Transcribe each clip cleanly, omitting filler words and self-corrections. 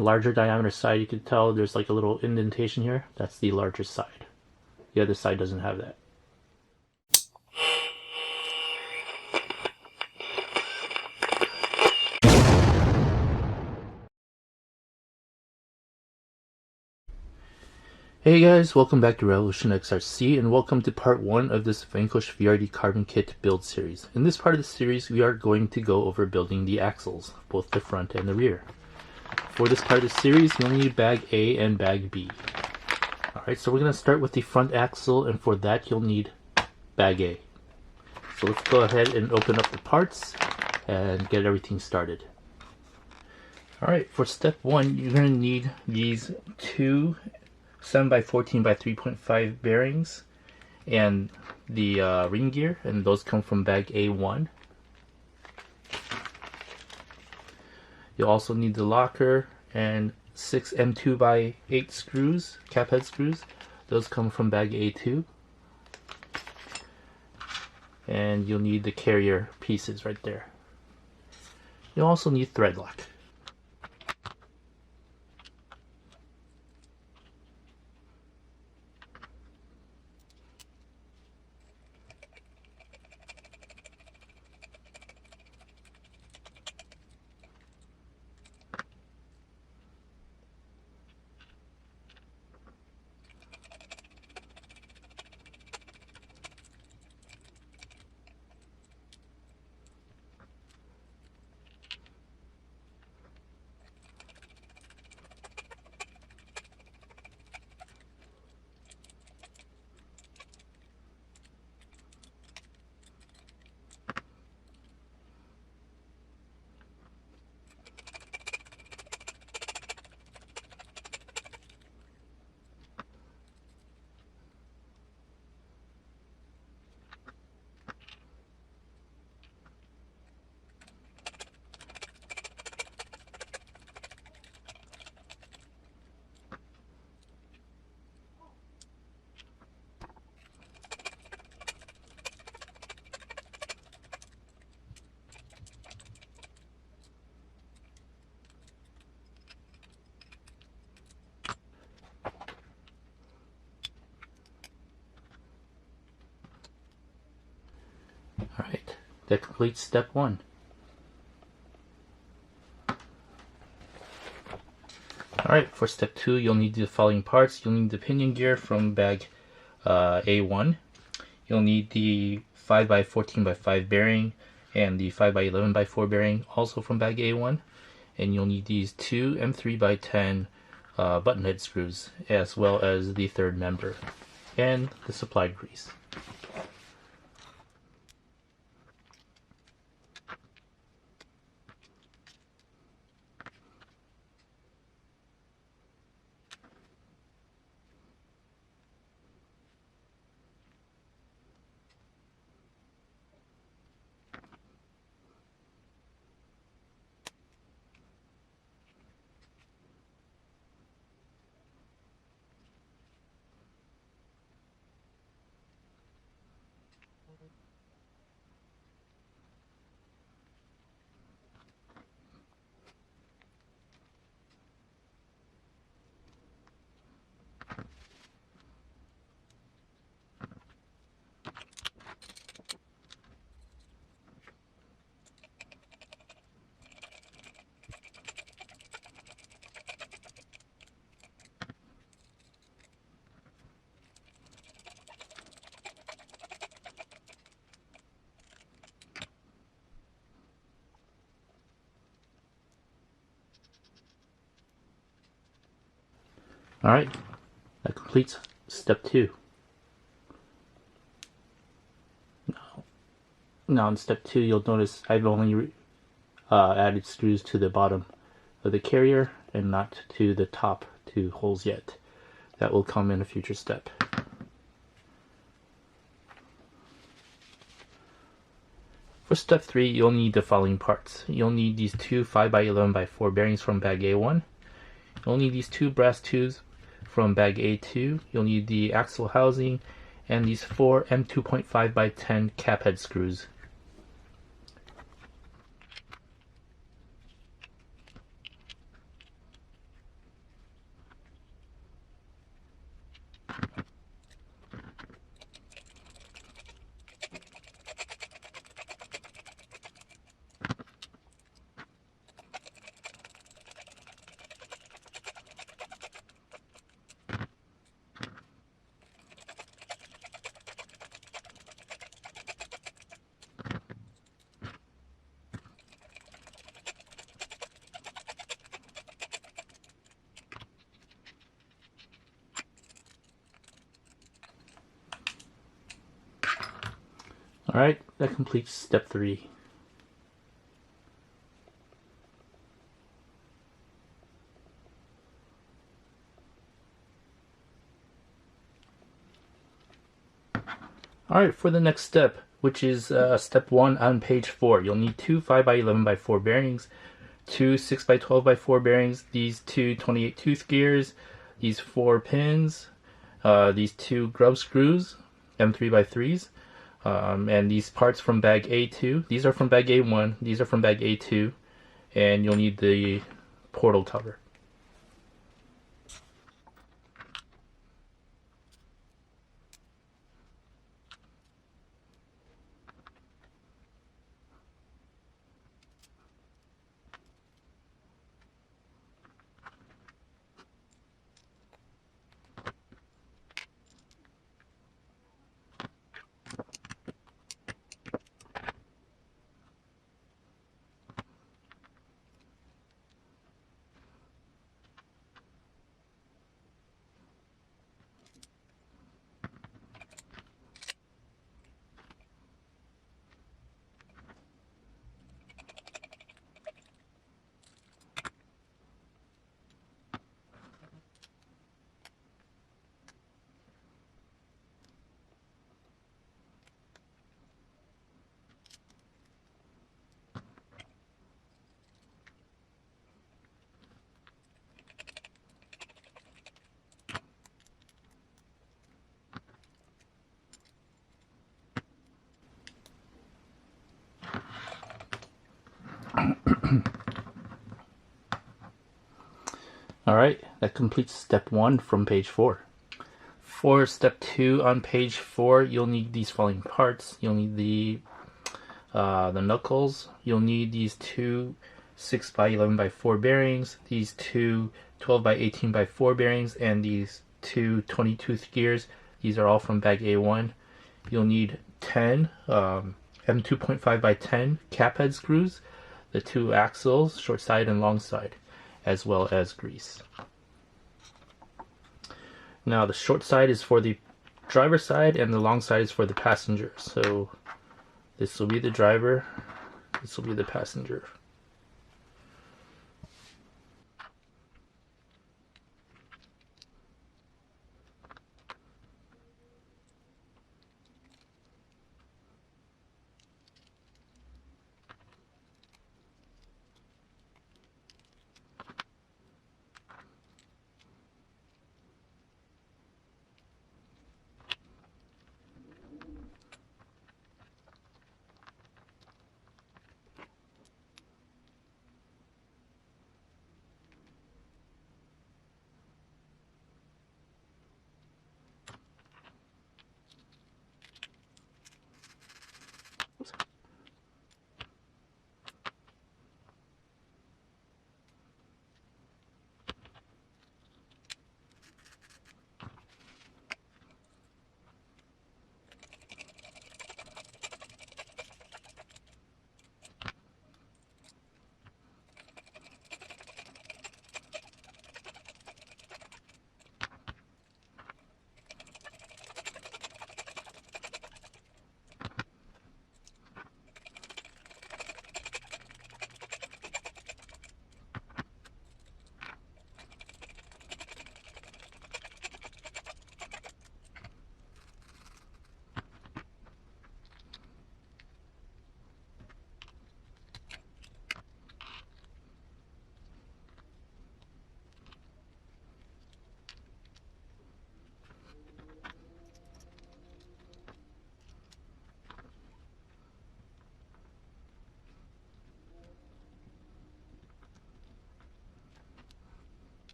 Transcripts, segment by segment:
The larger diameter side, you can tell there's like a little indentation here. That's the larger side. The other side doesn't have that. Hey guys, welcome back to Revolution XRC and welcome to part 1 of this Vanquish VRD Carbon Kit build series. In this part of the series, we are going to go over building the axles, both the front and the rear. For this part of the series, you'll need bag A and bag B. Alright, so we're going to start with the front axle, and for that you'll need bag A. So let's go ahead and open up the parts and get everything started. Alright, for step 1, you're going to need these two 7x14 by 3.5 bearings and the ring gear, and those come from bag A1. You'll also need the locker and 6 M2 by 8 screws, cap head screws. Those come from bag A2. And you'll need the carrier pieces right there. You'll also need thread lock. Alright, that completes step 1. Alright, for step 2, you'll need the following parts. You'll need the pinion gear from bag A1. You'll need the 5x14x5 bearing and the 5x11x4 bearing, also from bag A1. And you'll need these two M3x10 button head screws, as well as the third member, and the supplied grease. Alright, that completes step 2. Now in step 2, you'll notice I've only added screws to the bottom of the carrier and not to the top 2 holes yet. That will come in a future step. For step 3, you'll need the following parts. You'll need these two 5x11x4 bearings from bag A1. You'll need these two brass tubes from bag A2. You'll need the axle housing and these 4 M2.5x10 cap head screws. Alright, that completes step 3. Alright, for the next step, which is step 1 on page 4, you'll need 2 5x11x4 bearings, 2 6x12x4 bearings, these 2 28 tooth gears, these 4 pins, these 2 grub screws, M3x3s, and these parts from bag A2. These are from bag A1, these are from bag A2, and you'll need the portal cover. Alright, that completes step 1 from page 4. For step 2 on page 4, you'll need these following parts. You'll need the knuckles. You'll need these 2 6x11x4 bearings, these 2 12x18x4 bearings, and these 2 20 tooth gears. These are all from bag A1. You'll need 10 M2.5x10 cap head screws, the 2 axles, short side and long side, as well as grease. Now the short side is for the driver side and the long side is for the passenger. So this will be the driver, this will be the passenger.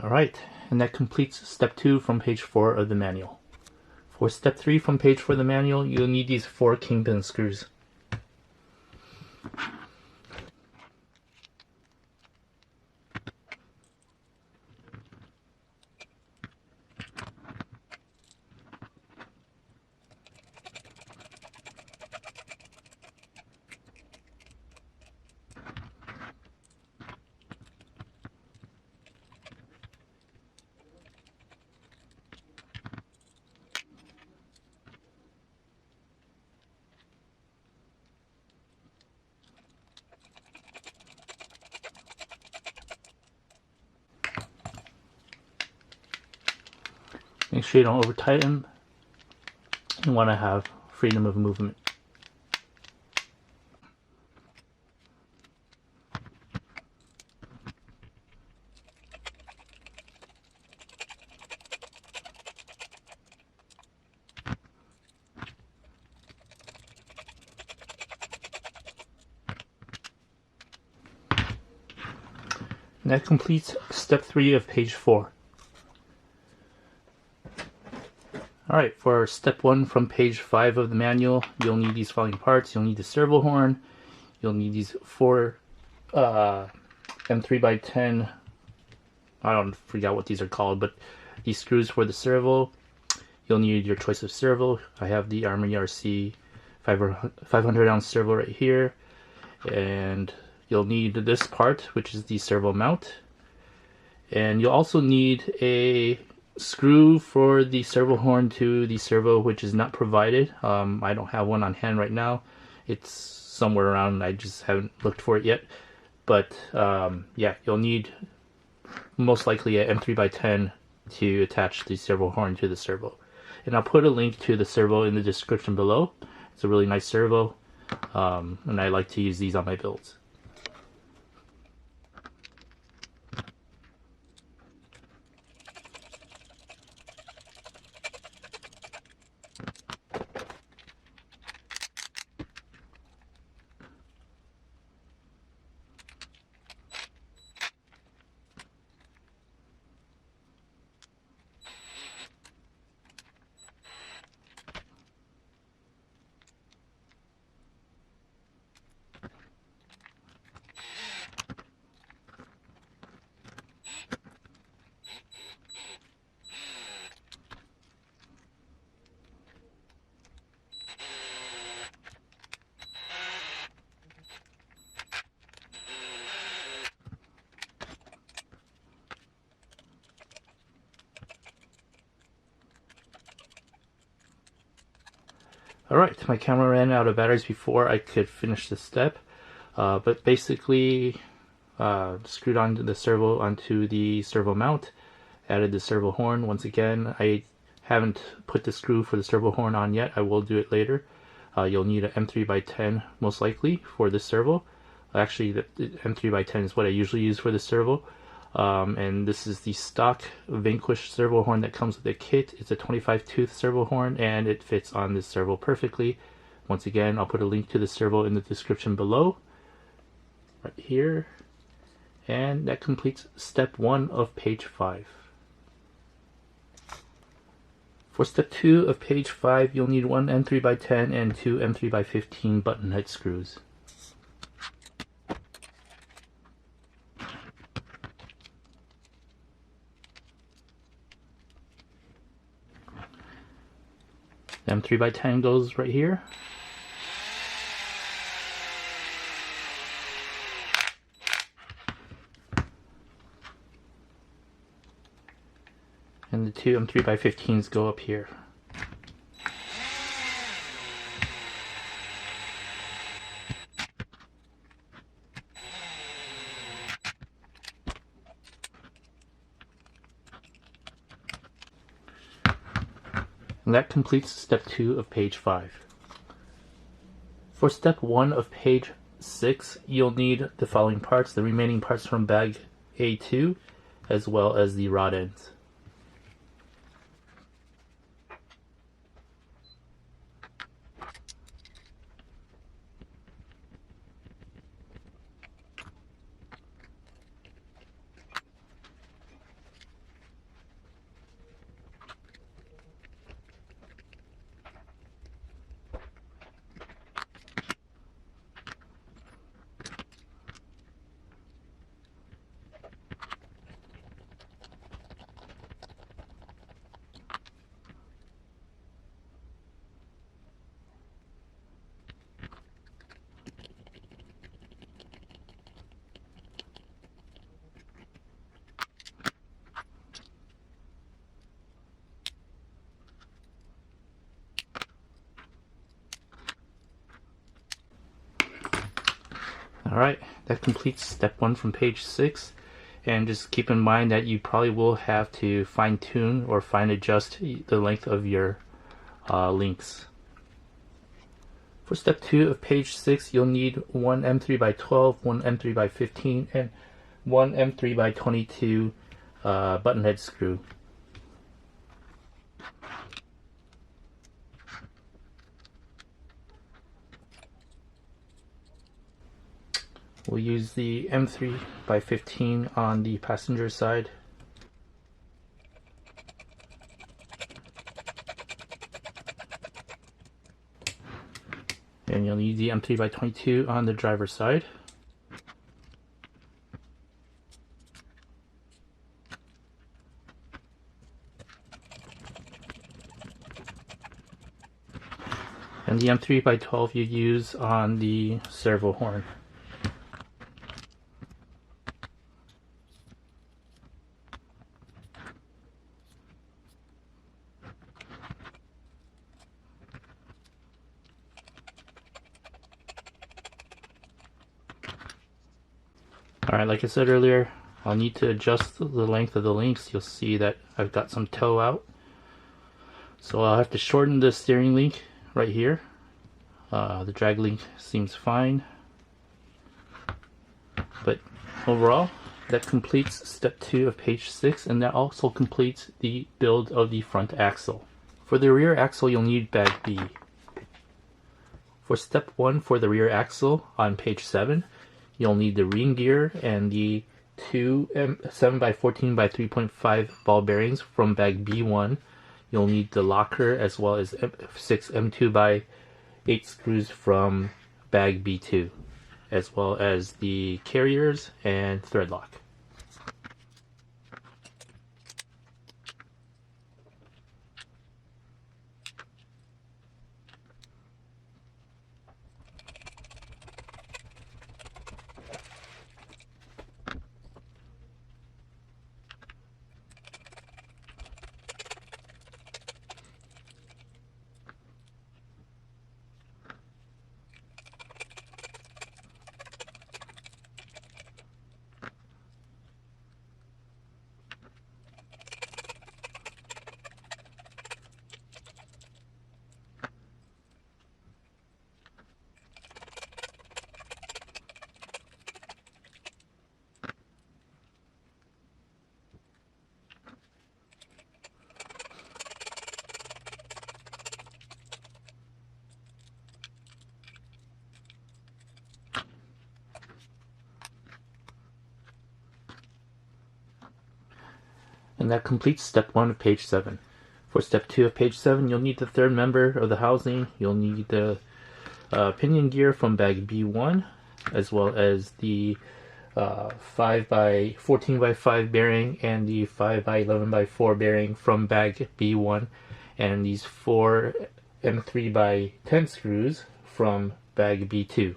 Alright, and that completes step 2 from page 4 of the manual. For step 3 from page 4 of the manual, you'll need these 4 kingpin screws. Make sure you don't over tighten. You want to have freedom of movement. And that completes step 3 of page 4. Alright, for step 1 from page 5 of the manual, you'll need these following parts. You'll need the servo horn. You'll need these 4 M3x10, I don't forget what these are called, but these screws for the servo. You'll need your choice of servo. I have the Armour ERC 500 ounce servo right here. And you'll need this part, which is the servo mount. And you'll also need a screw for the servo horn to the servo, which is not provided. I don't have one on hand right now. It's somewhere around, I just haven't looked for it yet. But yeah, you'll need most likely a M3x10 to attach the servo horn to the servo. And I'll put a link to the servo in the description below. It's a really nice servo, and I like to use these on my builds. Alright, my camera ran out of batteries before I could finish this step, but basically screwed onto the servo onto the servo mount, added the servo horn. Once again, I haven't put the screw for the servo horn on yet. I will do it later. You'll need an M3x10 most likely for this servo. Actually, the M3x10 is what I usually use for the servo. And this is the stock Vanquish servo horn that comes with the kit. It's a 25 tooth servo horn and it fits on this servo perfectly. Once again, I'll put a link to the servo in the description below, right here. And that completes step 1 of page 5. For step 2 of page 5, you'll need 1 M3x10 and 2 M3x15 button head screws. M3x10 goes right here. And the 2 M3x15s go up here. And that completes step 2 of page 5. For step 1 of page 6, you'll need the following parts, the remaining parts from bag A2, as well as the rod ends. Alright, that completes step 1 from page 6. And just keep in mind that you probably will have to fine tune or fine adjust the length of your links. For step 2 of page 6, you'll need one M3 by 12, one M3 by 15, and one M3 by 22 button head screw. We'll use the M3 by 15 on the passenger side. And you'll need the M3 by 22 on the driver's side. And the M3 by 12 you use on the servo horn. Alright, like I said earlier, I'll need to adjust the length of the links. You'll see that I've got some toe out. So I'll have to shorten the steering link right here. The drag link seems fine. But overall, that completes step 2 of page 6, and that also completes the build of the front axle. For the rear axle, you'll need bag B. For step 1 for the rear axle on page 7, you'll need the ring gear and the two 7x14 by 3.5 ball bearings from bag B1. You'll need the locker as well as 6 M2 by 8 screws from bag B2, as well as the carriers and thread lock. And that completes step 1 of page 7. For step 2 of page 7, you'll need the third member of the housing. You'll need the pinion gear from bag B1, as well as the 5x14x5 bearing and the 5x11x4 bearing from bag B1, and these 4 M3x10 screws from bag B2.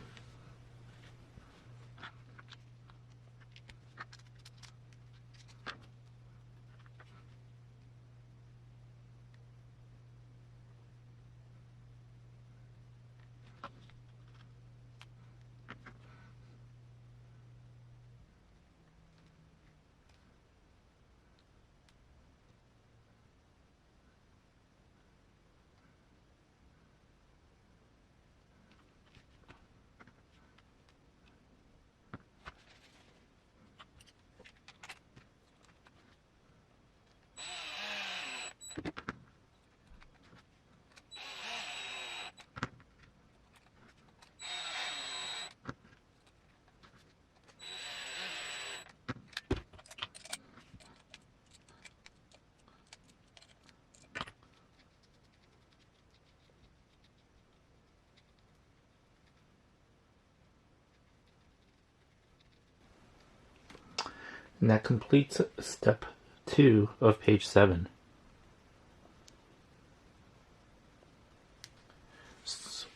And that completes step 2 of page 7.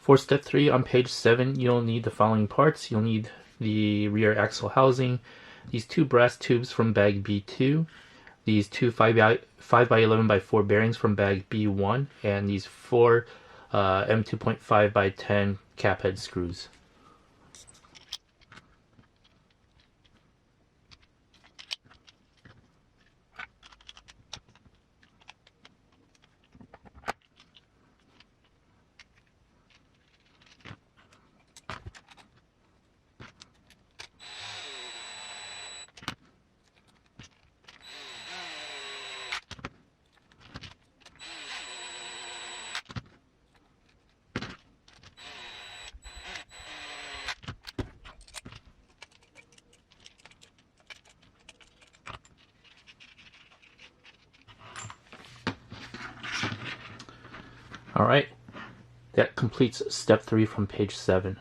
For step 3 on page 7, you'll need the following parts. You'll need the rear axle housing, these 2 brass tubes from bag B2, these 2 5x11x4 bearings from bag B1, and these 4 M2.5x10 cap head screws. Alright, that completes step 3 from page 7.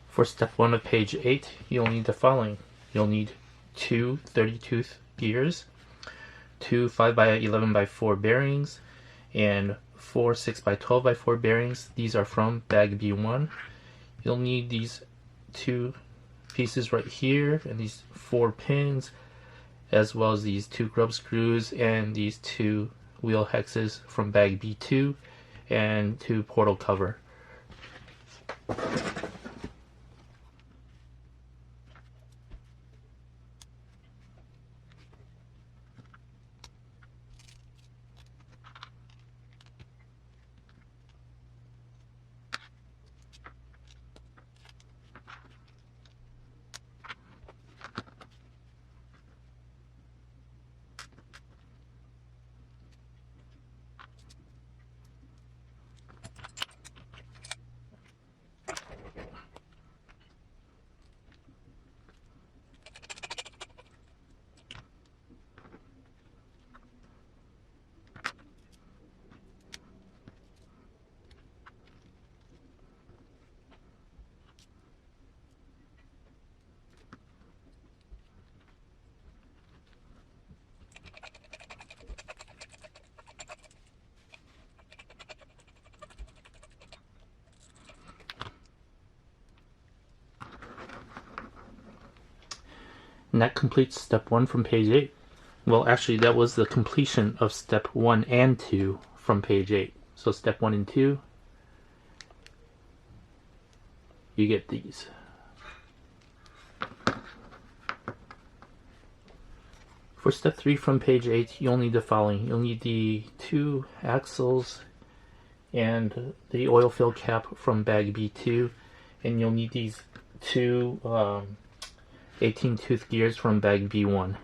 For step 1 of page 8, you'll need the following. You'll need 2 30-tooth gears, 2 5x11x4 bearings, and 4 6x12x4 bearings. These are from bag B1. You'll need these 2 pieces right here and these 4 pins, as well as these 2 grub screws and these 2 wheel hexes from bag B2 and 2 portal cover. And that completes step 1 from page 8. Well, actually, that was the completion of step 1 and 2 from page 8. So step 1 and 2, you get these. For step 3 from page 8, you'll need the following. You'll need the 2 axles and the oil fill cap from bag B2, and you'll need these 2 18-tooth gears from bag B1.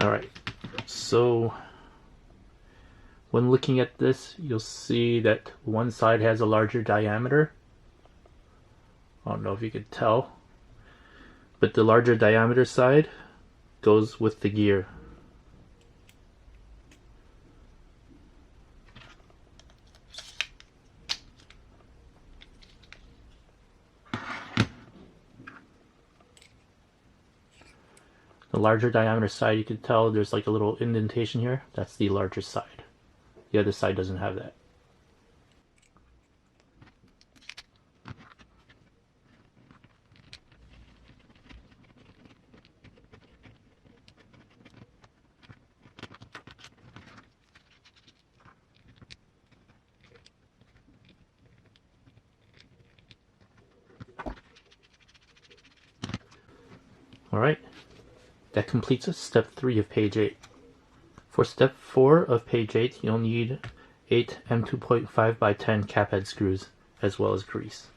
Alright, so when looking at this, you'll see that one side has a larger diameter. I don't know if you could tell, but the larger diameter side goes with the gear. The larger diameter side, you can tell there's like a little indentation here. That's the larger side. The other side doesn't have that. Alright, that completes step 3 of page 8. For step 4 of page 8, you'll need 8 M2.5 by 10 cap head screws, as well as grease.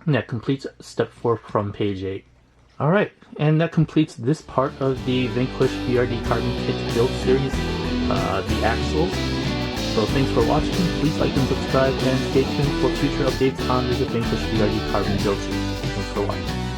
And that completes step 4 from page 8. Alright, and that completes this part of the Vanquish VRD Carbon Kit build series, the axles. So thanks for watching, please like and subscribe, and stay tuned for future updates on the Vanquish VRD Carbon build series. Thanks for watching.